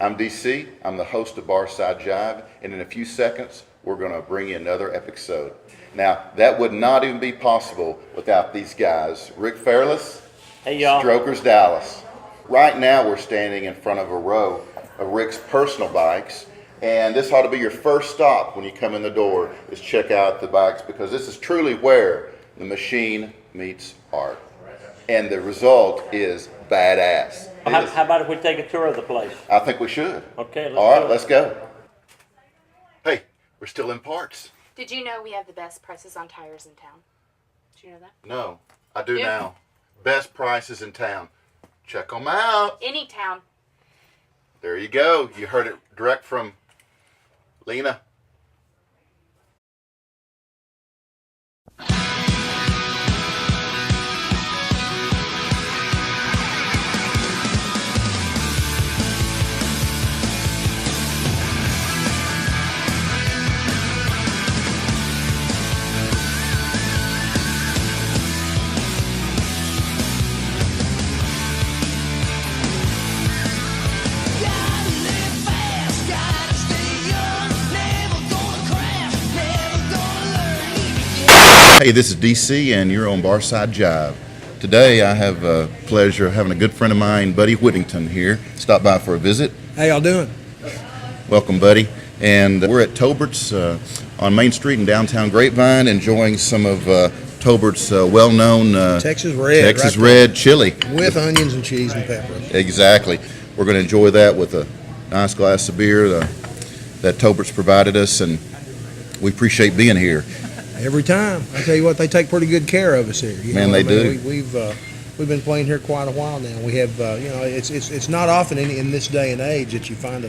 I'm DC. I'm the host of Barside Jive, and in a few seconds, we're going to bring you another episode. Now, that would not even be possible without these guys. Rick Fairless, hey y'all. Strokers Dallas. Right now, we're standing in front of a row of Rick's personal bikes, and this ought to be your first stop when you come in the door, is check out the bikes, because this is truly where the machine meets art. And the result is badass. How about if we take a tour of the place? I think we should. Okay, Let's go. Hey, we're still in parts. Did you know we have the best prices on tires in town? Did you know that? No, I do now. Best prices in town. Check them out. Any town. There you go. You heard it direct from Lena. Hey, this is DC, and you're on Barside Jive. Today, I have the pleasure of having a good friend of mine, Buddy Whittington, here. Stop by for a visit. How y'all doing? Welcome, Buddy. And we're at Tobert's on Main Street in downtown Grapevine, enjoying some of Tobert's well-known Texas Red, Red chili. With onions and cheese and peppers. Exactly. We're going to enjoy that with a nice glass of beer that Tobert's provided us, and we appreciate being here. Every time. I tell you what, they take pretty good care of us here. They do. We've been playing here quite a while now. We have, it's not often in this day and age that you find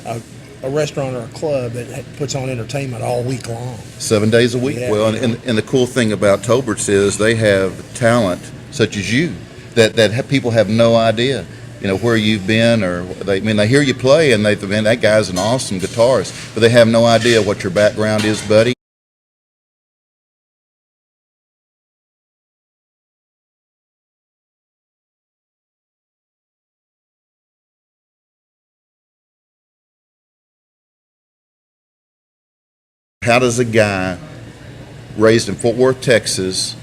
a restaurant or a club that puts on entertainment all week long. 7 days a week. Yeah. Well, and the cool thing about Tobert's is they have talent such as you that people have no idea, where you've been, or they hear you play and that guy's an awesome guitarist, but they have no idea what your background is, buddy. How does a guy raised in Fort Worth, Texas,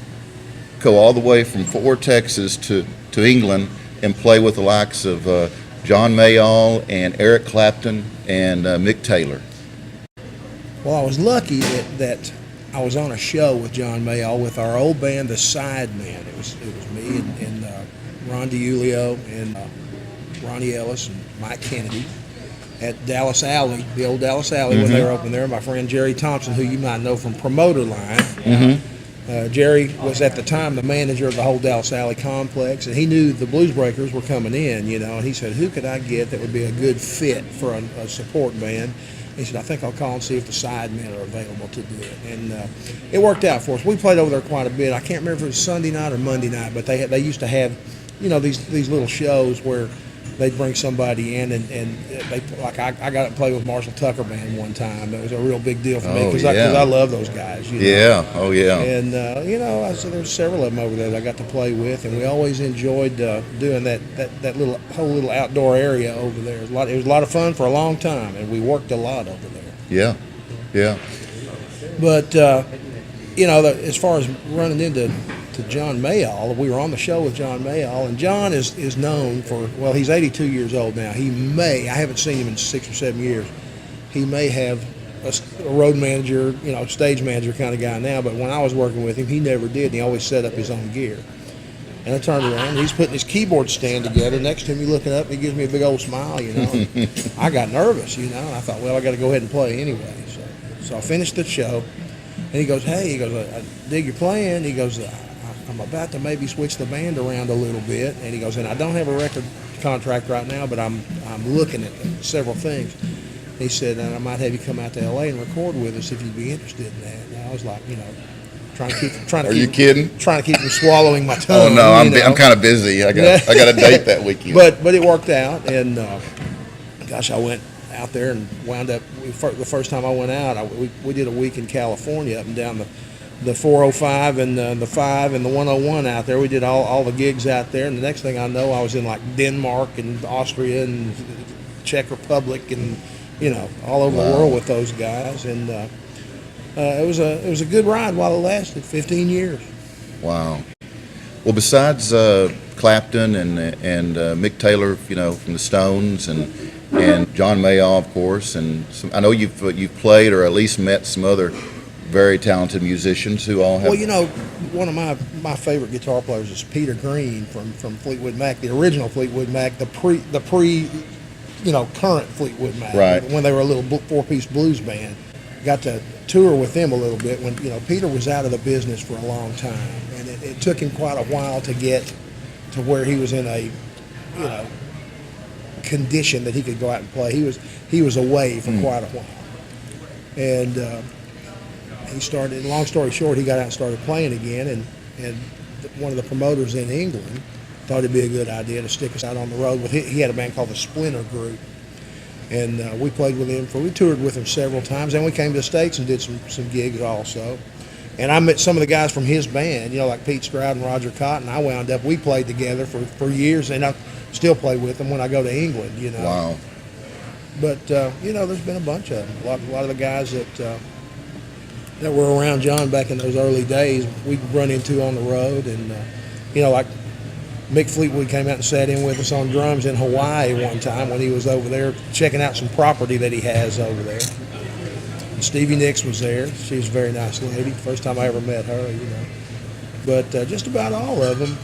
go all the way from Fort Worth, Texas to England and play with the likes of John Mayall and Eric Clapton and Mick Taylor? Well, I was lucky that I was on a show with John Mayall with our old band, the Sidemen. It was me and Ron DiUlio and Ronnie Ellis and Mike Kennedy at Dallas Alley, the old Dallas Alley, when they were open there. My friend Jerry Thompson, who you might know from Promoter Line. Jerry was at the time the manager of the whole Dallas Alley complex, and he knew the Blues Breakers were coming in, and he said, who could I get that would be a good fit for a support band? He said, I think I'll call and see if the Sidemen are available to do it. And it worked out for us. We played over there quite a bit. I can't remember if it was Sunday night or Monday night, but they used to have, these little shows where they'd bring somebody in, and they, like I got to play with Marshall Tucker Band one time. That was a real big deal for me because I love those guys. Yeah, oh yeah. And I said there's several of them over there that I got to play with, and we always enjoyed doing that whole little outdoor area over there. It was a lot of fun for a long time, and we worked a lot over there. Yeah. But as far as running into John Mayall, we were on the show with John Mayall, and John is known for, well, he's 82 years old now. I haven't seen him in 6 or 7 years. He may have a road manager, stage manager kind of guy now, but when I was working with him, he never did. He always set up his own gear. And I turned around, and he's putting his keyboard stand together. Next to me, looking up, and he gives me a big old smile, I got nervous, and I thought, well, I got to go ahead and play anyway. So I finished the show, and he goes, hey, I dig your playing. He goes, I'm about to maybe switch the band around a little bit, and he goes, and I don't have a record contract right now, but I'm looking at several things. He said, and I might have you come out to LA and record with us if you'd be interested in that. And I was like, trying to keep. Are you kidding? Trying to keep from swallowing my tongue. Oh no, I'm kind of busy. I got a date that weekend. But it worked out, and gosh, I went out there and wound up. The first time I went out, we did a week in California, up and down the 405 and the 5 and the 101 out there. We did all the gigs out there, and the next thing I know, I was in like Denmark and Austria and Czech Republic and all over the world with those guys, and it was a good ride while it lasted, 15 years. Wow. Well, besides Clapton and Mick Taylor, from the Stones, and John Mayall, of course, and I know you've played or at least met some other very talented musicians who all have. Well, one of my favorite guitar players is Peter Green from Fleetwood Mac, the original Fleetwood Mac, the pre current Fleetwood Mac, right, when they were a little 4-piece blues band. Got to tour with them a little bit when Peter was out of the business for a long time, and it took him quite a while to get to where he was in a condition that he could go out and play. He was away for quite a while, and he started. Long story short, he got out and started playing again, and one of the promoters in England thought it'd be a good idea to stick us out on the road with. He had a band called the Splinter Group. And we played with him we toured with him several times, and we came to the States and did some gigs also. And I met some of the guys from his band, like Pete Stroud and Roger Cotton. We played together for years, and I still play with them when I go to England, Wow. But, there's been a bunch of them. A lot of the guys that were around John back in those early days, we'd run into on the road, and, like Mick Fleetwood came out and sat in with us on drums in Hawaii one time when he was over there checking out some property that he has over there. And Stevie Nicks was there. She was a very nice lady. First time I ever met her, But just about all of them,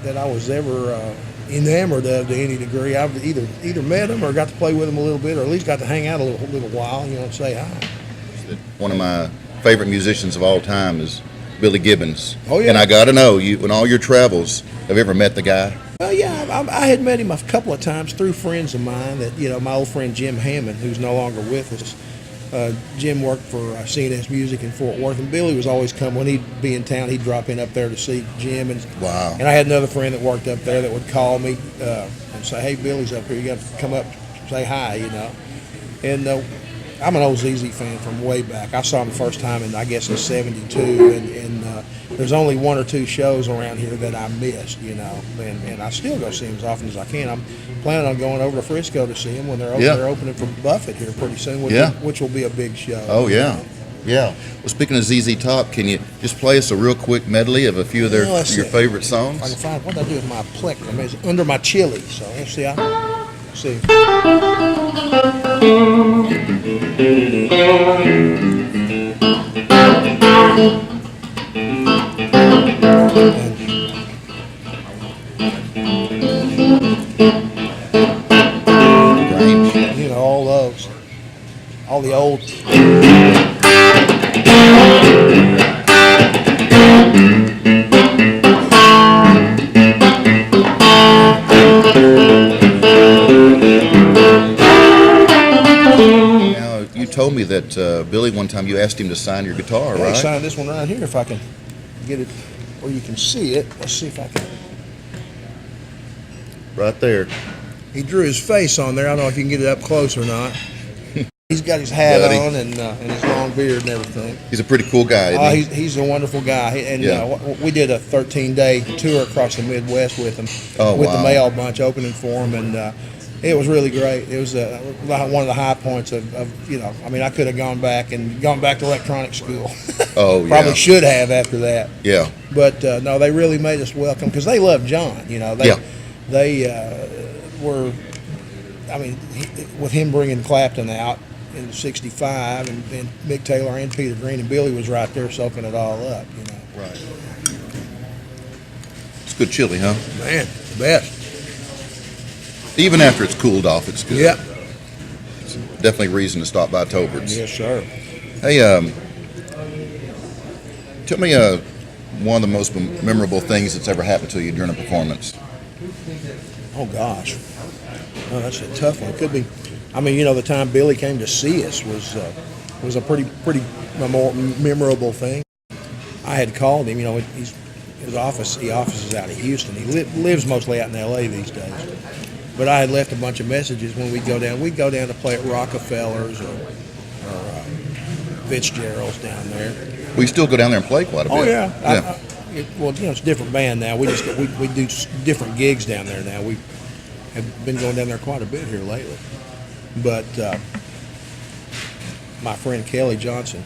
that I was ever enamored of to any degree. I've either met them or got to play with them a little bit, or at least got to hang out a little while, and say hi. One of my favorite musicians of all time is Billy Gibbons. Oh, yeah. And I got to know, in all your travels, have you ever met the guy? Yeah, I had met him a couple of times through friends of mine that, my old friend Jim Hammond, who's no longer with us. Jim worked for CNS Music in Fort Worth, and Billy was always come when he'd be in town. He'd drop in up there to see Jim. And, wow. And I had another friend that worked up there that would call me and say, "Hey, Billy's up here. You got to come up, say hi," And I'm an old ZZ fan from way back. I saw him the first time in '72, and there's only one or two shows around here that I missed, and I still go see him as often as I can. I'm planning on going over to Frisco to see him when they're opening for Buffett here pretty soon, which will be a big show. Oh, yeah. Yeah. Well, speaking of ZZ Top, can you just play us a real quick medley of a few of your favorite songs? I can find what I do with my plectrum. It's under my chili, so let's see. See. Grange. All those. All the old. Told me that Billy, one time you asked him to sign your guitar, right? I signed this one right here if I can get it where you can see it. Let's see if I can. Right there. He drew his face on there. I don't know if you can get it up close or not. He's got his hat on and his long beard and everything. He's a pretty cool guy, isn't he? He's a wonderful guy. And we did a 13-day tour across the Midwest with him, with the Mayall bunch opening for him, and it was really great. It was one of the high points of I could have gone back to electronic school. Oh, yeah. Probably should have after that. Yeah. But no, they really made us welcome because they loved John. They were. With him bringing Clapton out in '65, and Mick Taylor and Peter Green and Billy was right there soaking it all up. Right. It's good chili, huh? Man, the best. Even after it's cooled off, it's good. Yeah. It's definitely reason to stop by Tobert's. Yes, sir. Hey, tell me one of the most memorable things that's ever happened to you during a performance. Oh, gosh. Oh, that's a tough one. It could be. The time Billy came to see us was a pretty memorable thing. I had called him. He offices out of Houston. He lives mostly out in L.A. these days. But I had left a bunch of messages when we'd go down. We'd go down to play at Rockefeller's or Fitzgerald's down there. We still go down there and play quite a bit. Oh yeah. It's a different band now. We do different gigs down there now. We have been going down there quite a bit here lately. But my friend Kelly Johnson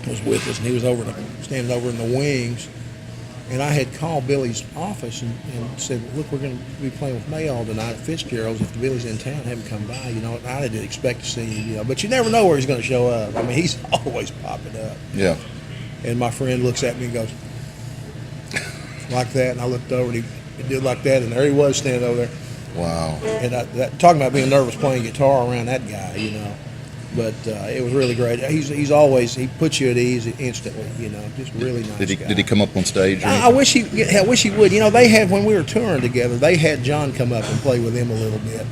was with us, and he was standing over in the wings. And I had called Billy's office and said, look, we're going to be playing with Mayall tonight at Fitzgerald's. If Billy's in town, have him come by. You know, I didn't expect to see him, you know. But you never know where he's going to show up. I mean, he's always popping up. Yeah. And my friend looks at me and goes, like that. And I looked over, and he did like that. And there he was standing over there. Wow. And talking about being nervous playing guitar around that guy, you know. But it was really great. He's always, he puts you at ease instantly, you know. Just really nice guy. Did he come up on stage? I wish he would. You know, they had, when we were touring together, they had John come up and play with him a little bit.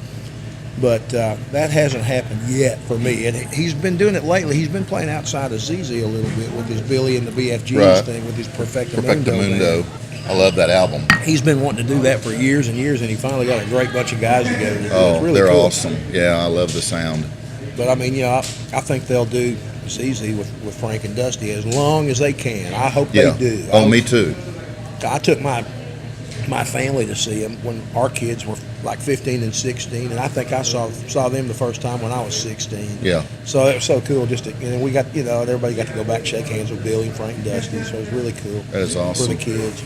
But that hasn't happened yet for me. And he's been doing it lately. He's been playing outside of ZZ a little bit with his Billy and the BFGs thing, with his Perfectamundo. I love that album. He's been wanting to do that for years and years, and he finally got a great bunch of guys together to do it. Oh, It's really they're cool. awesome. Yeah, I love the sound. But I mean, you know, I think they'll do ZZ with Frank and Dusty as long as they can. I hope they do. Oh, me too. I took my family to see them when our kids were like 15 and 16, and I think I saw them the first time when I was 16. Yeah. So it was so cool. Just to, and then we got, you know, everybody got to go back and shake hands with Billy and Frank and Dusty. So it was really cool. That is awesome. For the kids.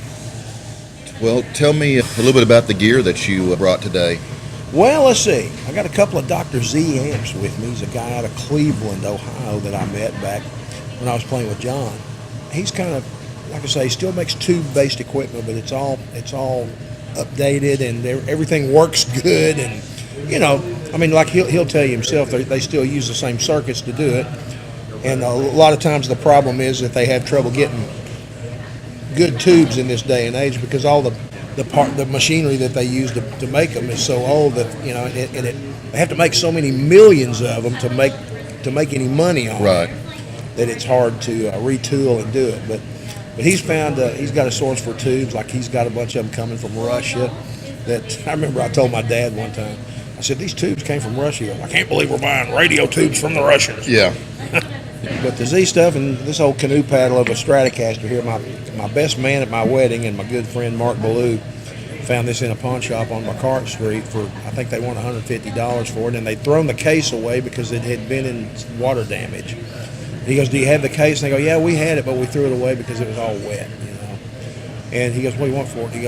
Well, tell me a little bit about the gear that you brought today. Well, let's see. I got a couple of Dr. Z amps with me. He's a guy out of Cleveland, Ohio, that I met back when I was playing with John. He's kind of, like I say, he still makes tube-based equipment, but it's all updated, and everything works good. And you know, I mean, like he'll tell you himself, they still use the same circuits to do it. And a lot of times the problem is that they have trouble getting good tubes in this day and age, because all the machinery that they use to make them is so old that, you know, and they have to make so many millions of them to make any money on Right. it, that it's hard to retool and do it. But he's found he's got a source for tubes. Like, he's got a bunch of them coming from Russia. That I remember I told my dad one time. I said, these tubes came from Russia. He goes, I can't believe we're buying radio tubes from the Russians. Yeah. But the Z stuff and this old canoe paddle of a Stratocaster here, my best man at my wedding and my good friend Mark Ballou found this in a pawn shop on McCart Street for, I think they want $150 for it, and they'd thrown the case away because it had been in water damage. He goes, do you have the case? And they go, yeah, we had it, but we threw it away because it was all wet, you know. And he goes, what do you want for it? He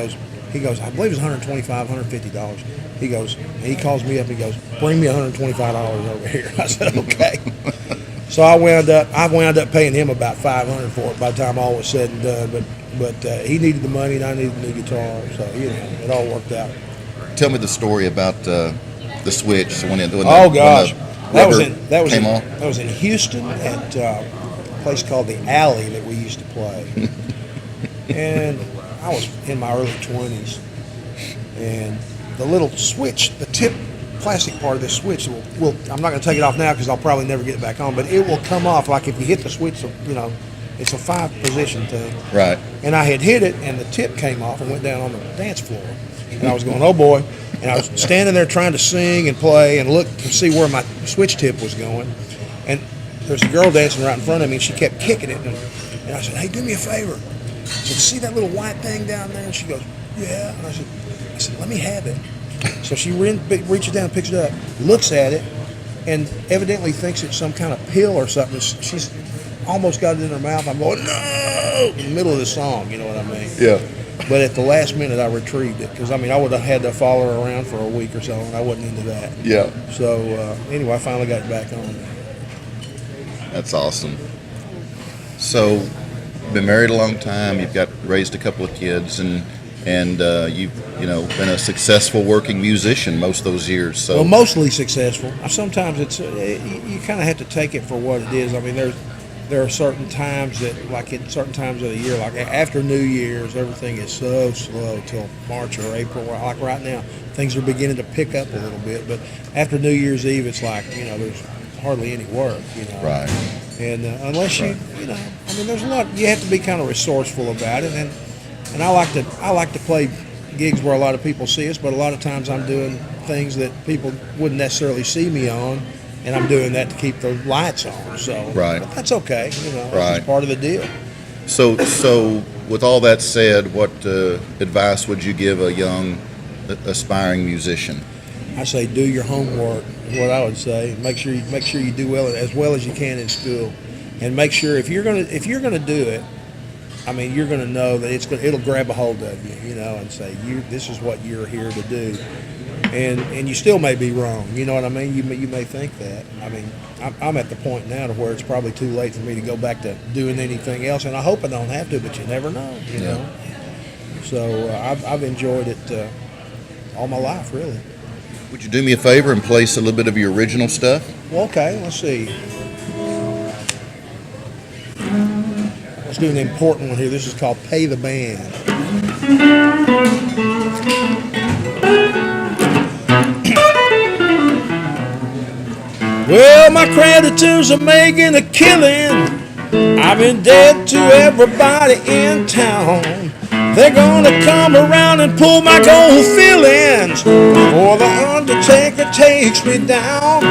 goes, I believe it's $125, $150. He goes, and he calls me up, he goes, bring me $125 over here. I said, okay. So I wound up paying him about $500 for it by the time all was said and done. But he needed the money and I needed the new guitar, so you know, it all worked out. Tell me the story about the switch. So when Oh gosh, that came on. was in Houston at a place called the Alley that we used to play, and I was in my early 20s, and the little switch, the tip plastic part of this switch will I'm not going to take it off now because I'll probably never get it back on, but it will come off like if you hit the switch, you know, it's a 5-position thing. Right. And I had hit it, and the tip came off and went down on the dance floor. And I was going, oh boy. And I was standing there trying to sing and play and look to see where my switch tip was going. And there's a girl dancing right in front of me, and she kept kicking it. And I said, hey, do me a favor. I said, see that little white thing down there? And she goes, yeah. And I said, let me have it. So she reaches down and picks it up, looks at it, and evidently thinks it's some kind of pill or something. She's almost got it in her mouth. I'm going, no! In the middle of the song, you know what I mean? Yeah. But at the last minute, I retrieved it because, I mean, I would have had to follow her around for a week or so, and I wasn't into that. Yeah. So, anyway, I finally got it back on. That's awesome. So, been married a long time. You've raised a couple of kids, and you've been a successful working musician most of those years. So, well, mostly successful. Sometimes it's you kind of have to take it for what it is. I mean, there are certain times that, like in certain times of the year, like after New Year's, everything is so slow till March or April. Like right now, things are beginning to pick up a little bit. But after New Year's Eve, it's like, you know, there's hardly any work, you know. Right. And unless you know, I mean, there's a lot. You have to be kind of resourceful about it. And I like to play gigs where a lot of people see us, but a lot of times I'm doing things that people wouldn't necessarily see me on. And I'm doing that to keep the lights on. So, right. But that's okay. You know, right. It's part of the deal. So with all that said, what advice would you give a young aspiring musician? I say do your homework what I would say. Make sure you do well as you can in school, and make sure if you're gonna do it, I mean, you're gonna know that it'll grab a hold of you, you know, and say this is what you're here to do, and you still may be wrong. You know what I mean? You may think that. I mean, I'm at the point now to where it's probably too late for me to go back to doing anything else, and I hope I don't have to, but you never know, you know. So I've enjoyed it all my life, really. Would you do me a favor and play a little bit of your original stuff? Well, okay, let's see. Let's do an important one here. This is called Pay the Band. Well, my creditors are making a killing. I've been dead to everybody in town. They're gonna come around and pull my gold fillings before the undertaker takes me down.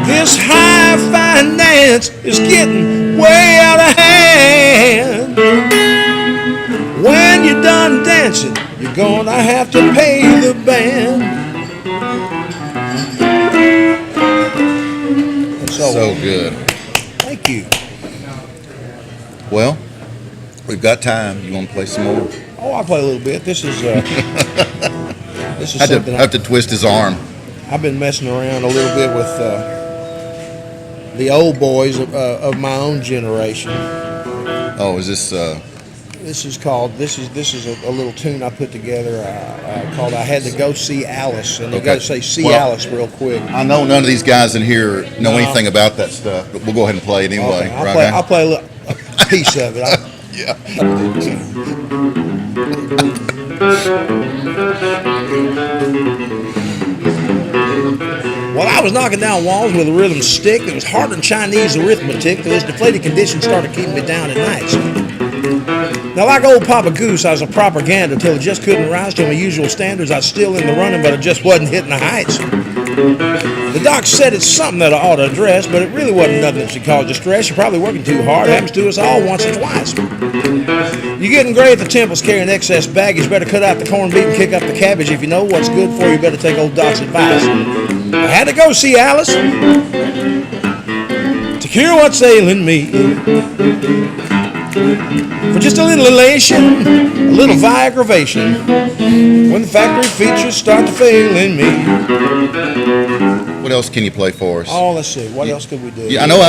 This high finance is getting way out of hand. When you're done dancing, you're gonna have to pay the band. So good. Thank you. Well, we've got time. You want to play some more? Oh, I'll play a little bit. This is this is I something have to twist his arm. I've been messing around a little bit with the old boys of my own generation. Oh, is this? This is a little tune I put together called "I Had to Go See Alice," and you got to say "See Alice" real quick. I know none of these guys in here know anything about that stuff, but we'll go ahead and play it anyway. Okay, I'll play a piece of it. Yeah. Well, I was knocking down walls with a rhythm stick that was harder than Chinese arithmetic till this deflated condition started keeping me down at nights. Now, like old Papa Goose, I was a propaganda till it just couldn't rise to my usual standards. I was still in the running, but I just wasn't hitting the heights. The doc said it's something that I ought to address, but it really wasn't nothing that should cause distress. You're probably working too hard. It happens to us all once or twice. You're getting gray at the temples carrying excess baggage. Better cut out the corned beef and kick up the cabbage. If you know what's good for you, better take old Doc's advice. I had to go see Alice to cure what's ailing me. For just a little elation, a little Viagravation, when the factory features start to fail in me. What else can you play for us? Oh, let's see. What else could we do? Yeah, I know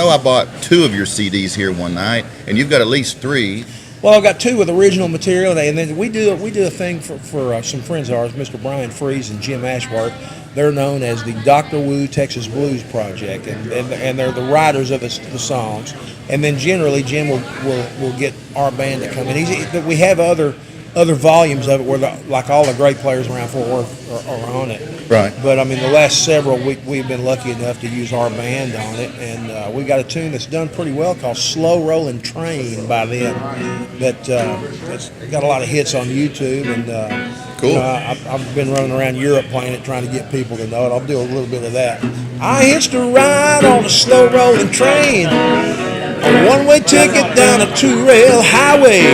I bought 2 of your CDs here one night, and you've got at least 3. Well, I've got 2 with original material, and then we do a thing for some friends of ours, Mr. Brian Freeze and Jim Ashworth. They're known as the Dr. Wu Texas Blues Project, and they're the writers of the songs. And then generally Jim will get our band to come in. We have other volumes of it where like all the great players around Fort Worth are on it. Right. But I mean, the last several we've been lucky enough to use our band on it, and we got a tune that's done pretty well called "Slow Rolling Train" by them. It's got a lot of hits on YouTube, and cool. You know, I've been running around Europe playing it, trying to get people to know it. I'll do a little bit of that. I hitched a ride on a slow rolling train, a one-way ticket down a 2-rail highway.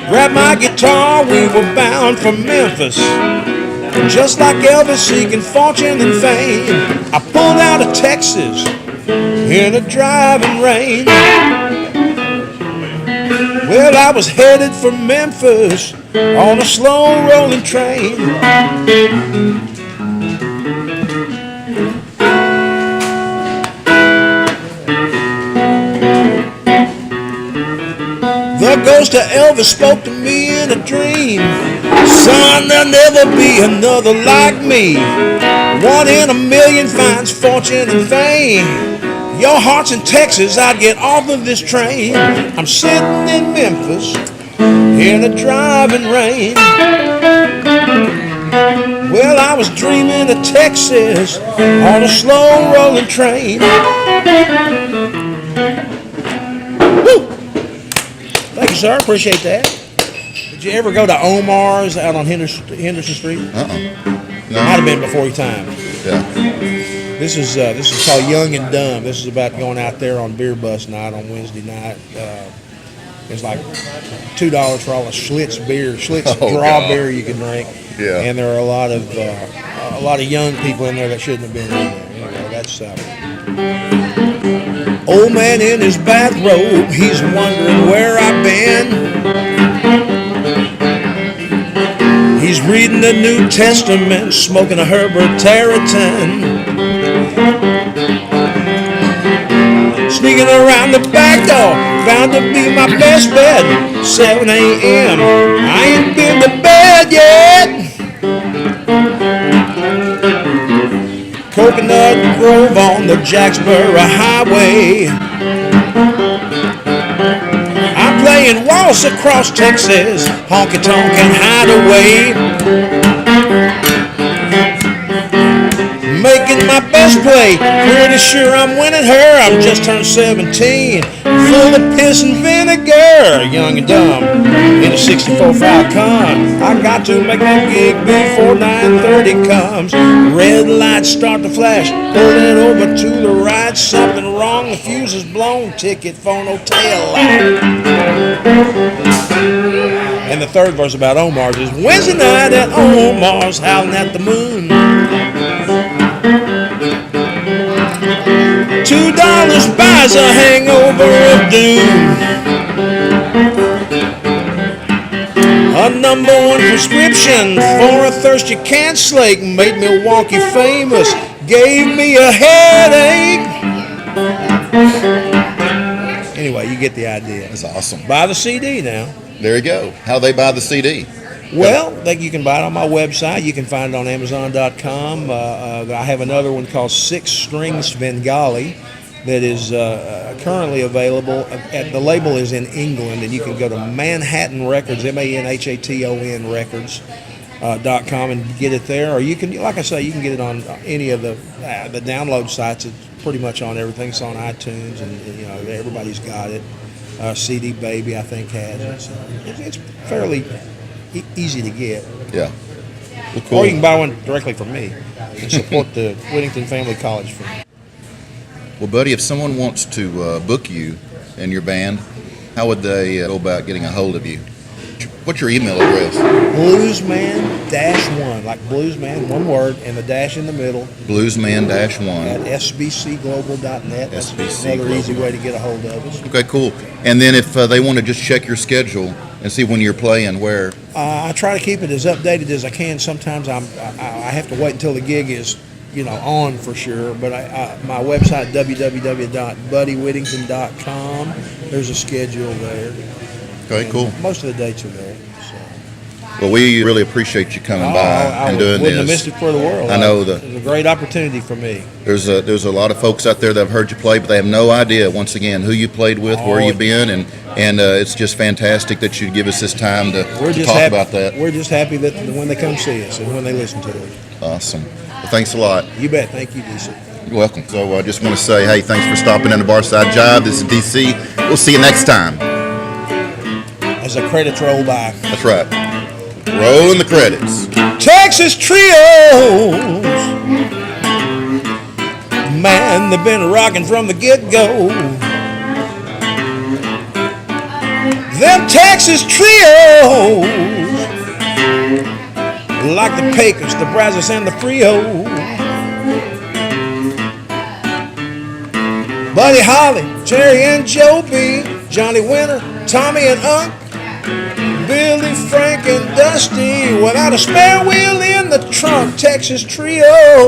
Grabbed my guitar, we were bound for Memphis. And just like Elvis seeking fortune and fame, I pulled out of Texas in a driving rain. Well, I was headed for Memphis on a slow rolling train. The ghost of Elvis spoke to me in a dream. Son, there'll never be another like me. 1 in a million finds fortune and fame. Your heart's in Texas, I'd get off of this train. I'm sitting in Memphis in a driving rain. Well, I was dreaming of Texas on a slow rolling train. Woo! Thank you, sir. Appreciate that. Did you ever go to Omar's out on Henderson Street? No. Might have been before your time. Yeah. This is called Young and Dumb. This is about going out there on beer bus night on Wednesday night. It's like $2 for all the Schlitz beer, Schlitz draw God. beer you can drink. Yeah. And there are a lot of a lot of young people in there that shouldn't have been in there. Anyway, that's old man in his bathrobe. He's wondering where I've been. He's reading the New Testament, smoking a Herbert Tarleton. Sneaking around the back door, bound to be my best bet. 7 a.m. I ain't been to bed yet. Coconut Grove on the Jacksboro Highway. I'm playing waltz across Texas, honky tonk and hideaway. Making my best play, pretty sure I'm winning her. I've just turned 17, full of piss and vinegar, young and dumb, in a 64 Falcon. I got to make that gig before 9:30 comes. Red lights start to flash, pulling over to the right. Something wrong, the fuse is blown. Ticket for no tail light. And the third verse about Omar's is Wednesday night at Omar's, howling at the moon. $2 buys a hangover of doom. A #1 prescription for a thirst you can't slake. Made Milwaukee famous, gave me a headache. Anyway, you get the idea. That's awesome. Buy the CD now. There you go. How they buy the CD? Well, you can buy it on my website. You can find it on Amazon.com. I have another one called Six Strings Bengali that is currently available. The label is in England, and you can go to Manhattan Records, MANHATON Records.com and get it there. Or you can, like I say, you can get it on any of the download sites. It's pretty much on everything. It's on iTunes, and everybody's got it. CD Baby, I think, has it. So it's fairly easy to get. Yeah. Well, cool. Or you can buy one directly from me and support the Whittington Family College Fund. Well, buddy, if someone wants to book you and your band, how would they go about getting a hold of you? What's your email address? Bluesman-1, like Bluesman, one word, and the dash in the middle. Bluesman-1. At sbcglobal.net. That's another easy way to get a hold of us. Okay, cool. And then if they want to just check your schedule and see when you're playing, where? I try to keep it as updated as I can. Sometimes I have to wait until the gig is on for sure. But my website, www.buddywhittington.com, there's a schedule there. Okay, cool. Most of the dates are there. So. Well, we really appreciate you coming by and doing this. I wouldn't have missed it for the world. I know it was a great opportunity for me. There's a lot of folks out there that have heard you play, but they have no idea, once again, who you played with, where you've been, and it's just fantastic that you give us this time to talk about that. We're just happy that when they come see us and when they listen to us. Awesome. Well, thanks a lot. You bet. Thank you, DC. You're welcome. So I just want to say, hey, thanks for stopping in the Barside Jive. This is DC. We'll see you next time. As the credits roll by. That's right. Rolling the credits. Texas Trios. Man, they've been rocking from the get-go. Them Texas Trios. Like the Pecos, the Brazos, and the Frio. Buddy Holly, Jerry and Joe B, Johnny Winter, Tommy and Unc, Billy, Frank, and Dusty, without a spare wheel in the trunk, Texas Trio.